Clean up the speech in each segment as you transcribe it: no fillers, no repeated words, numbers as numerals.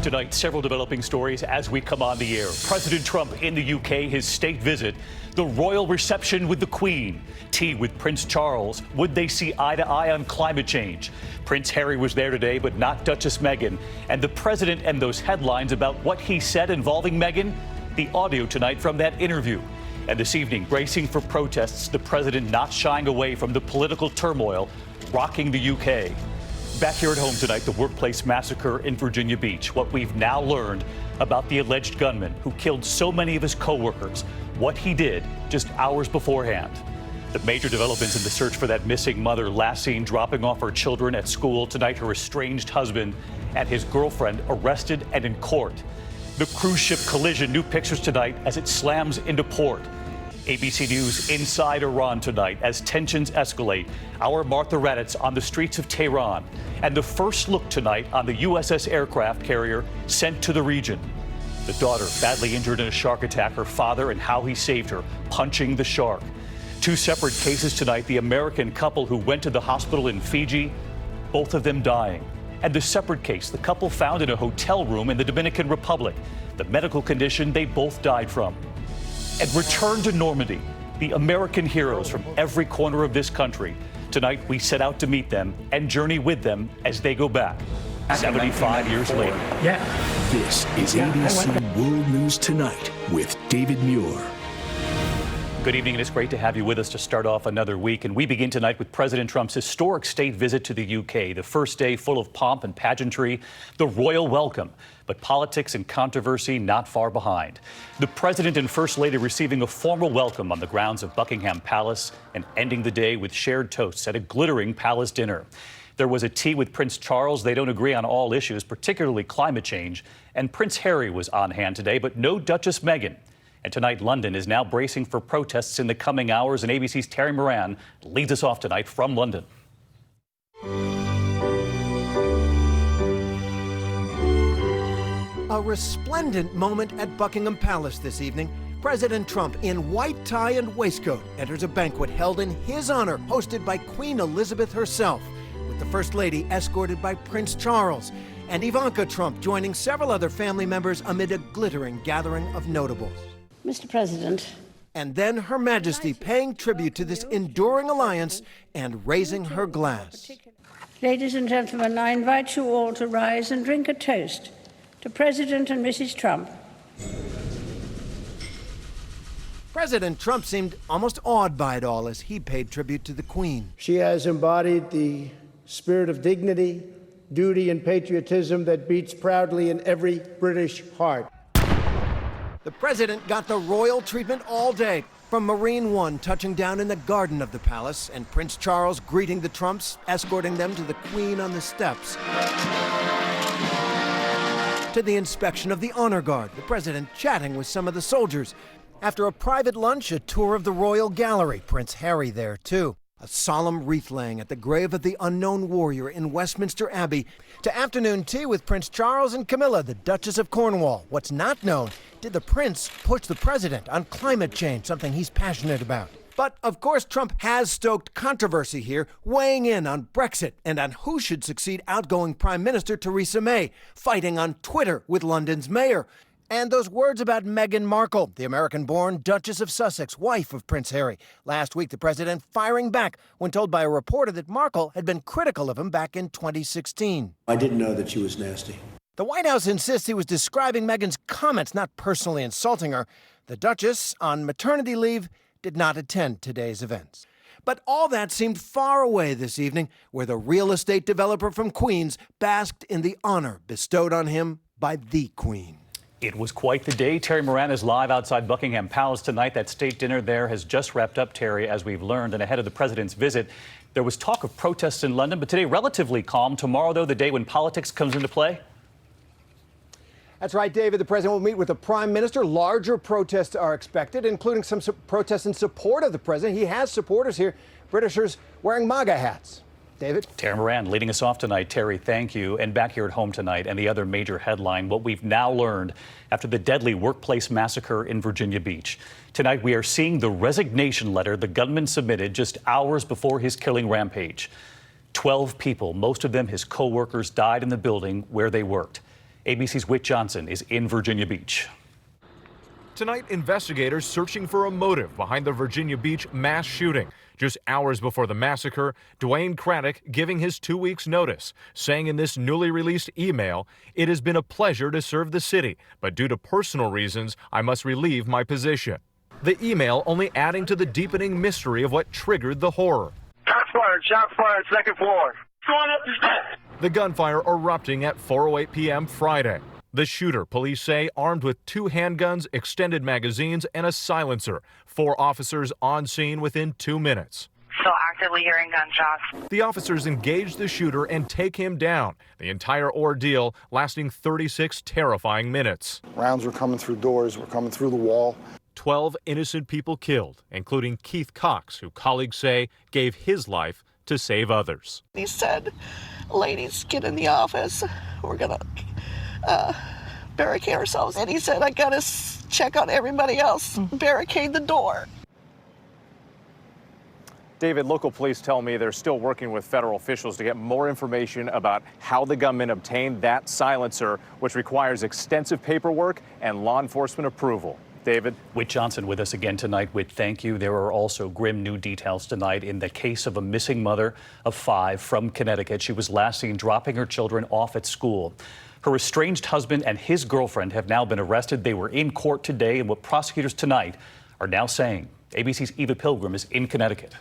Tonight, several developing stories as we come on the air. President Trump in the UK, his state visit, the royal reception with the Queen, tea with Prince Charles. Would they see eye to eye on climate change? Prince Harry was there today, but not Duchess Meghan. And the president and those headlines about what he said involving Meghan. The audio tonight from that interview. And this evening, bracing for protests, the president not shying away from the political turmoil rocking the UK. Back here at home tonight, the workplace massacre in Virginia Beach. What we've now learned about the alleged gunman who killed so many of his co-workers, what he did just hours beforehand. The major developments in the search for that missing mother, last seen dropping off her children at school. Tonight, her estranged husband and his girlfriend arrested and in court. The cruise ship collision, new pictures tonight as it slams into port. ABC News inside Iran tonight as tensions escalate. Our Martha Raddatz on the streets of Tehran. And the first look tonight on the USS aircraft carrier sent to the region. The daughter badly injured in a shark attack, her father and how he saved her, punching the shark. Two separate cases tonight, the American couple who went to the hospital in Fiji, both of them dying. And the separate case, the couple found in a hotel room in the Dominican Republic, the medical condition they both died from. And return to Normandy, the American heroes from every corner of this country. Tonight, we set out to meet them and journey with them as they go back 75 years later. Yeah. This is ABC World News Tonight with David Muir. Good evening, and it's great to have you with us to start off another week. And we begin tonight with President Trump's historic state visit to the UK, the first day full of pomp and pageantry, the royal welcome. But politics and controversy not far behind. The president and first lady receiving a formal welcome on the grounds of Buckingham Palace and ending the day with shared toasts at a glittering palace dinner. There was a tea with Prince Charles. They don't agree on all issues, particularly climate change. And Prince Harry was on hand today, but no Duchess Meghan. And tonight, London is now bracing for protests in the coming hours. And ABC's Terry Moran leads us off tonight from London. A resplendent moment at Buckingham Palace this evening. President Trump, in white tie and waistcoat, enters a banquet held in his honor, hosted by Queen Elizabeth herself, with the First Lady escorted by Prince Charles, and Ivanka Trump joining several other family members amid a glittering gathering of notables. Mr. President. And then Her Majesty paying tribute to this enduring alliance and raising her glass. Ladies and gentlemen, I invite you all to rise and drink a toast to President and Mrs. Trump. President Trump seemed almost awed by it all as he paid tribute to the Queen. She has embodied the spirit of dignity, duty, and patriotism that beats proudly in every British heart. The president got the royal treatment all day, from Marine One touching down in the garden of the palace and Prince Charles greeting the Trumps, escorting them to the Queen on the steps, to the inspection of the honor guard, the president chatting with some of the soldiers. After a private lunch, a tour of the royal gallery, Prince Harry there too. A solemn wreath laying at the grave of the unknown warrior in Westminster Abbey, to afternoon tea with Prince Charles and Camilla, the Duchess of Cornwall. What's not known, did the prince push the president on climate change, something he's passionate about? But, of course, Trump has stoked controversy here, weighing in on Brexit and on who should succeed outgoing Prime Minister Theresa May, fighting on Twitter with London's mayor. And those words about Meghan Markle, the American-born Duchess of Sussex, wife of Prince Harry. Last week, the president firing back when told by a reporter that Markle had been critical of him back in 2016. I didn't know that she was nasty. The White House insists he was describing Meghan's comments, not personally insulting her. The Duchess, on maternity leave, did not attend today's events. But all that seemed far away this evening, where the real estate developer from Queens basked in the honor bestowed on him by the Queen. It was quite the day. Terry Moran is live outside Buckingham Palace tonight. That state dinner there has just wrapped up, Terry, as we've learned. And ahead of the president's visit, there was talk of protests in London, but today relatively calm. Tomorrow, though, the day when politics comes into play. That's right, David. The president will meet with the prime minister. Larger protests are expected, including some protests in support of the president. He has supporters here, Britishers wearing MAGA hats. David? Terry Moran leading us off tonight. Terry, thank you. And back here at home tonight, and the other major headline, what we've now learned after the deadly workplace massacre in Virginia Beach. Tonight, we are seeing the resignation letter the gunman submitted just hours before his killing rampage. 12 people, most of them his co-workers, died in the building where they worked. ABC's Whit Johnson is in Virginia Beach. Tonight, investigators searching for a motive behind the Virginia Beach mass shooting. Just hours before the massacre, Dwayne Craddock giving his 2 weeks notice, saying in this newly released email, "It has been a pleasure to serve the city, but due to personal reasons, I must relieve my position." The email only adding to the deepening mystery of what triggered the horror. Shots fired, second floor. Going up the steps. The gunfire erupting at 4:08 p.m. Friday. The shooter, police say, armed with 2 handguns, extended magazines, and a silencer. 4 officers on scene within 2 minutes. Still actively hearing gunshots. The officers engage the shooter and take him down. The entire ordeal lasting 36 terrifying minutes. Rounds were coming through doors, were coming through the wall. 12 innocent people killed, including Keith Cox, who colleagues say gave his life to save others. He said, "Ladies, get in the office. We're going to barricade ourselves." And he said, "I got to check on everybody else. Barricade the door." David, local police tell me they're still working with federal officials to get more information about how the gunman obtained that silencer, which requires extensive paperwork and law enforcement approval. David? Whit Johnson with us again tonight. Whit, thank you. There are also grim new details tonight in the case of a missing mother of 5 from Connecticut. She was last seen dropping her children off at school. Her estranged husband and his girlfriend have now been arrested. They were in court today, and what prosecutors tonight are now saying. ABC's Eva Pilgrim is in Connecticut.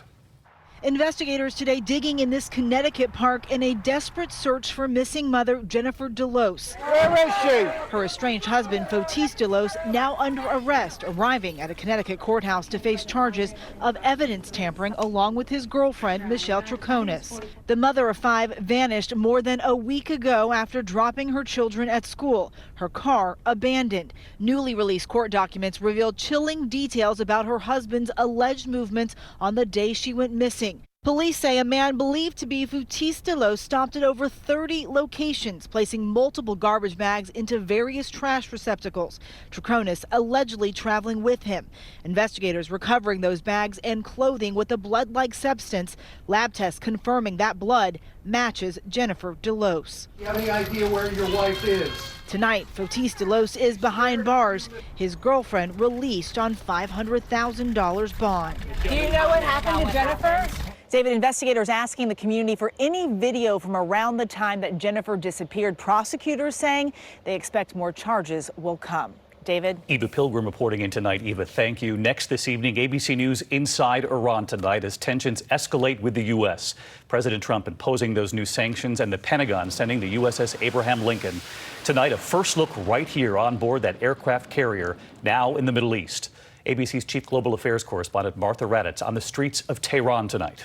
Investigators today digging in this Connecticut park in a desperate search for missing mother Jennifer DeLose. Where is she? Her estranged husband Fotis DeLose now under arrest, arriving at a Connecticut courthouse to face charges of evidence tampering along with his girlfriend Michelle Troconis. The mother of 5 vanished more than a week ago after dropping her children at school. Her car abandoned. Newly released court documents revealed chilling details about her husband's alleged movements on the day she went missing. Police say a man believed to be Fotis DeLose stopped at over 30 locations, placing multiple garbage bags into various trash receptacles. Troconis allegedly traveling with him. Investigators recovering those bags and clothing with a blood-like substance. Lab tests confirming that blood matches Jennifer DeLose. You have any idea where your wife is? Tonight, Fotis DeLose is behind bars. His girlfriend released on $500,000 bond. Do you know what happened to Jennifer? David, investigators asking the community for any video from around the time that Jennifer disappeared. Prosecutors saying they expect more charges will come. David? Eva Pilgrim reporting in tonight. Eva, thank you. Next this evening, ABC News inside Iran tonight as tensions escalate with the U.S. President Trump imposing those new sanctions and the Pentagon sending the USS Abraham Lincoln. Tonight, a first look right here on board that aircraft carrier now in the Middle East. ABC's chief global affairs correspondent Martha Raddatz on the streets of Tehran tonight.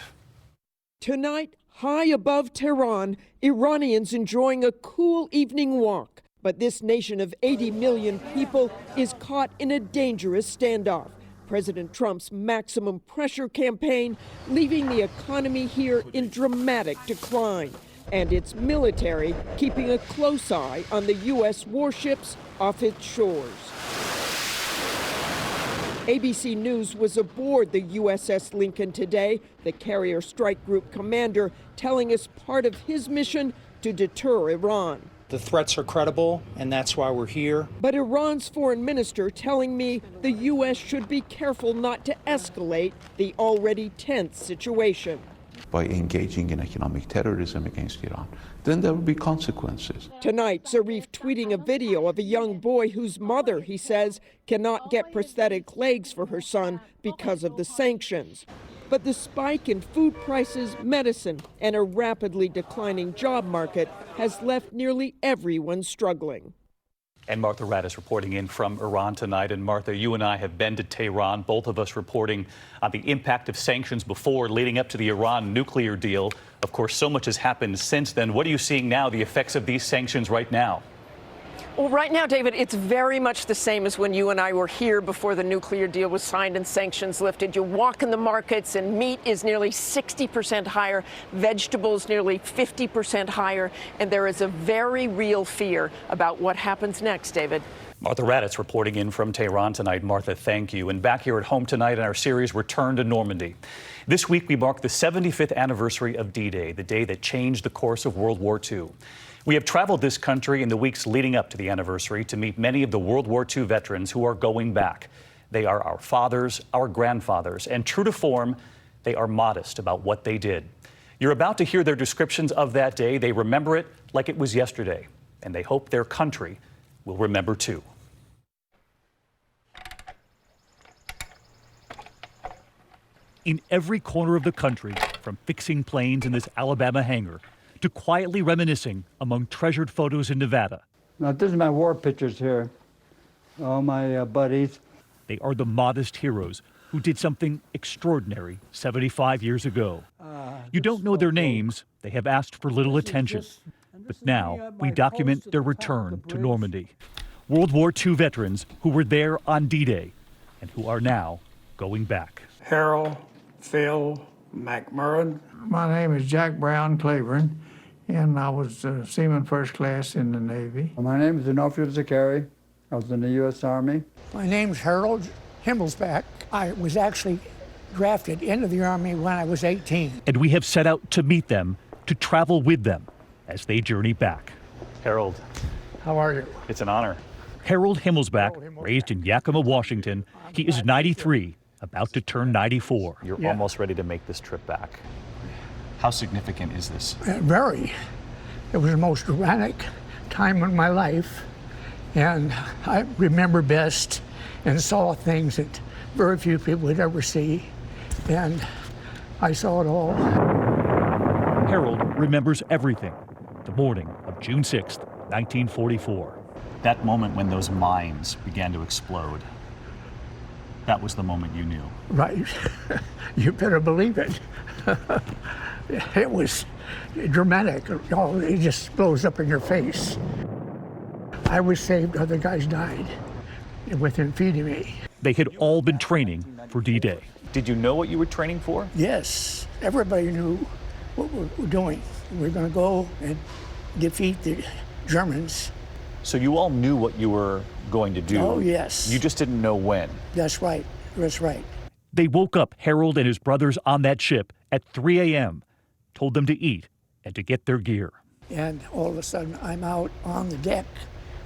Tonight, high above Tehran, Iranians enjoying a cool evening walk. But this nation of 80 million people is caught in a dangerous standoff. President Trump's maximum pressure campaign leaving the economy here in dramatic decline, and its military keeping a close eye on the U.S. warships off its shores. ABC News was aboard the USS Lincoln today, the carrier strike group commander telling us part of his mission to deter Iran. The threats are credible, and that's why we're here. But Iran's foreign minister telling me the U.S. should be careful not to escalate the already tense situation. By engaging in economic terrorism against Iran, then there will be consequences. Tonight, Zarif tweeting a video of a young boy whose mother, he says, cannot get prosthetic legs for her son because of the sanctions. But the spike in food prices, medicine, and a rapidly declining job market has left nearly everyone struggling. And Martha Raddatz reporting in from Iran tonight. And Martha, you and I have been to Tehran, both of us reporting on the impact of sanctions before leading up to the Iran nuclear deal. Of course, so much has happened since then. What are you seeing now, the effects of these sanctions right now? Well, right now, David, it's very much the same as when you and I were here before the nuclear deal was signed and sanctions lifted. You walk in the markets and meat is nearly 60% higher, vegetables nearly 50% higher, and there is a very real fear about what happens next, David. Martha Raddatz reporting in from Tehran tonight. Martha, thank you. And back here at home tonight in our series, Return to Normandy. This week, we mark the 75th anniversary of D-Day, the day that changed the course of World War II. We have traveled this country in the weeks leading up to the anniversary to meet many of the World War II veterans who are going back. They are our fathers, our grandfathers, and true to form, they are modest about what they did. You're about to hear their descriptions of that day. They remember it like it was yesterday, and they hope their country will remember too. In every corner of the country, from fixing planes in this Alabama hangar to quietly reminiscing among treasured photos in Nevada. Now, this is my war pictures here, all my buddies. They are the modest heroes who did something extraordinary 75 years ago. You don't know their names. They have asked for little attention. But now we document their return to Normandy. World War II veterans who were there on D-Day and who are now going back. Harold Phil McMurrin. My name is Jack Brown Claiborne, and I was Seaman First Class in the Navy. My name is Zenophiel Zakari. I was in the U.S. Army. My name's Harold Himmelsbach. I was actually drafted into the Army when I was 18. And we have set out to meet them, to travel with them as they journey back. Harold. How are you? It's an honor. Harold Himmelsbach, raised in Yakima, Washington. He is 93, about to turn 94. You're almost ready to make this trip back. How significant is this? Very. It was the most dramatic time in my life, and I remember best and saw things that very few people would ever see, and I saw it all. Harold remembers everything. The morning of June 6th, 1944. That moment when those mines began to explode. That was the moment you knew. Right. You better believe it. It was dramatic. It just blows up in your face. I was saved, other guys died with him feeding me. They had all been training for D-Day. Did you know what you were training for? Yes. Everybody knew what we were doing. We were going to go and defeat the Germans. So you all knew what you were going to do? Oh, yes. You just didn't know when? That's right. That's right. They woke up Harold and his brothers on that ship at 3 a.m., told them to eat and to get their gear. And all of a sudden, I'm out on the deck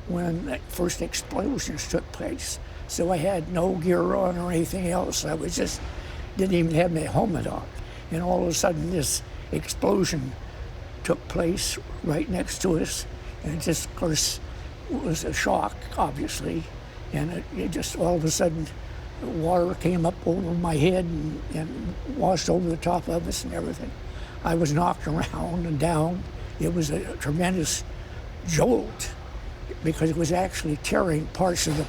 when the first explosions took place. So I had no gear on or anything else. I was just, didn't even have my helmet on. And all of a sudden, this explosion took place right next to us. And it just, of course, was a shock, obviously. And it just, all of a sudden, water came up over my head and washed over the top of us and everything. I was knocked around and down. It was a tremendous jolt because it was actually tearing parts of the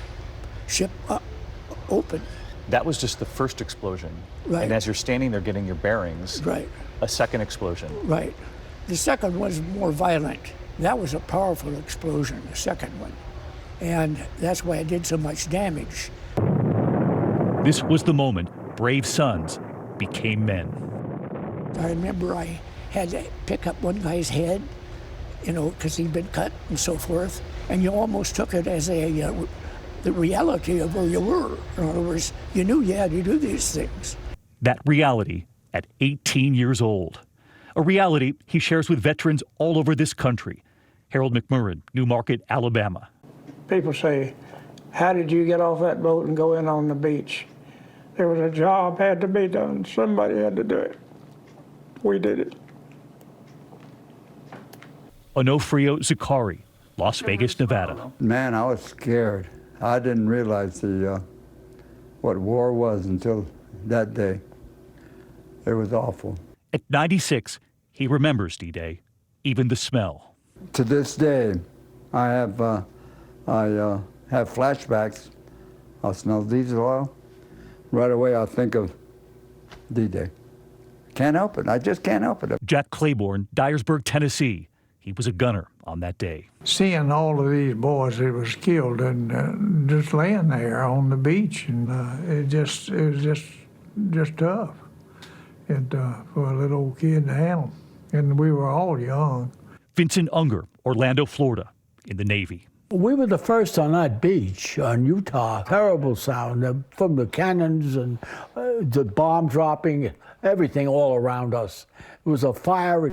ship open. That was just the first explosion. Right. And as you're standing there getting your bearings, right, a second explosion. Right. The second was more violent. That was a powerful explosion, the second one. And that's why it did so much damage. This was the moment brave sons became men. I remember I had to pick up one guy's head, you know, because he'd been cut and so forth, and you almost took it as the reality of where you were. In other words, you knew you had to do these things. That reality at 18 years old. A reality he shares with veterans all over this country. Harold McMurrin, Newmarket, Alabama. People say, how did you get off that boat and go in on the beach? There was a job had to be done. Somebody had to do it. We did it. Onofrio Zakari, Las Vegas, Nevada. Man, I was scared. I didn't realize what war was until that day. It was awful. At 96, he remembers D-Day, even the smell. To this day, I have flashbacks. I smell diesel oil. Right away, I think of D-Day. Can't help it. I just can't help it. Jack Claiborne, Dyersburg, Tennessee. He was a gunner on that day. Seeing all of these boys that was killed and just laying there on the beach, and it was just tough for a little old kid to handle. And we were all young. Vincent Unger, Orlando, Florida, in the Navy. We were the first on that beach on Utah. Terrible sound from the cannons and the bomb dropping, everything all around us. It was a fire.